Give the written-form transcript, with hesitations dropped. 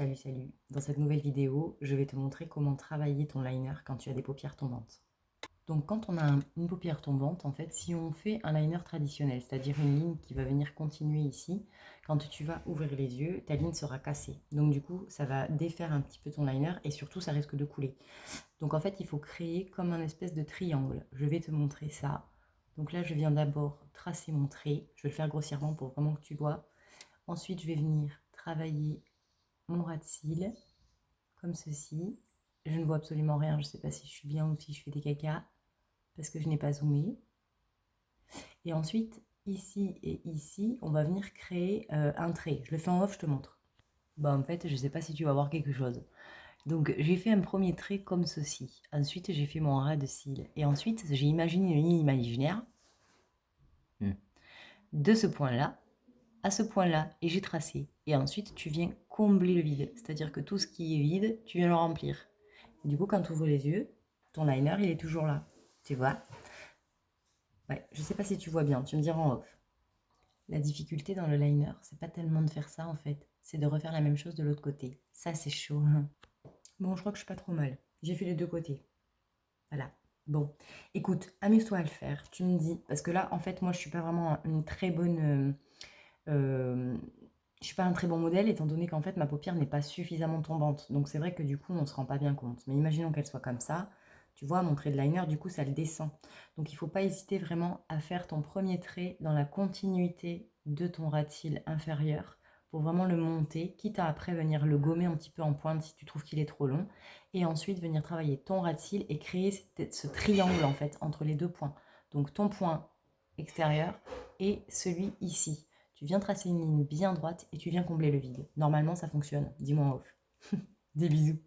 Salut, salut. Dans cette nouvelle vidéo, je vais te montrer comment travailler ton liner quand tu as des paupières tombantes. Donc quand on a une paupière tombante, en fait, si on fait un liner traditionnel, c'est-à-dire une ligne qui va venir continuer ici, quand tu vas ouvrir les yeux, ta ligne sera cassée. Donc du coup, ça va défaire un petit peu ton liner et surtout, ça risque de couler. Donc en fait, il faut créer comme un espèce de triangle. Je vais te montrer ça. Donc là, je viens d'abord tracer mon trait. Je vais le faire grossièrement pour vraiment que tu vois. Ensuite, je vais venir travailler mon ras de cils, comme ceci. Je ne vois absolument rien, je ne sais pas si je suis bien ou si je fais des cacas, parce que je n'ai pas zoomé. Et ensuite, ici et ici, on va venir créer un trait. Je le fais en off, je te montre. Bah en fait, je ne sais pas si tu vas voir quelque chose. Donc j'ai fait un premier trait comme ceci. Ensuite, j'ai fait mon ras de cils. Et ensuite, j'ai imaginé une ligne imaginaire de ce point-là à ce point-là et j'ai tracé. Et ensuite, tu viens combler le vide. C'est-à-dire que tout ce qui est vide, tu viens le remplir. Et du coup, quand tu ouvres les yeux, ton liner, il est toujours là. Tu vois? Ouais, je sais pas si tu vois bien, tu me diras en off. La difficulté dans le liner, c'est pas tellement de faire ça en fait, c'est de refaire la même chose de l'autre côté. Ça, c'est chaud. Bon, je crois que je suis pas trop mal. J'ai fait les deux côtés. Voilà. Bon, écoute, amuse-toi à le faire. Tu me dis, parce que là, en fait, moi, je suis pas vraiment une très bonne je suis pas un très bon modèle étant donné qu'en fait ma paupière n'est pas suffisamment tombante. Donc c'est vrai que du coup on se rend pas bien compte. Mais imaginons qu'elle soit comme ça. Tu vois, mon trait de liner, du coup ça le descend. Donc il faut pas hésiter vraiment à faire ton premier trait dans la continuité de ton ras de cils inférieur pour vraiment le monter, quitte à après venir le gommer un petit peu en pointe si tu trouves qu'il est trop long. Et ensuite venir travailler ton ras de cils et créer ce triangle en fait entre les deux points. Donc ton point extérieur et celui ici. Tu viens tracer une ligne bien droite et tu viens combler le vide. Normalement, ça fonctionne. Dis-moi en off. Des bisous.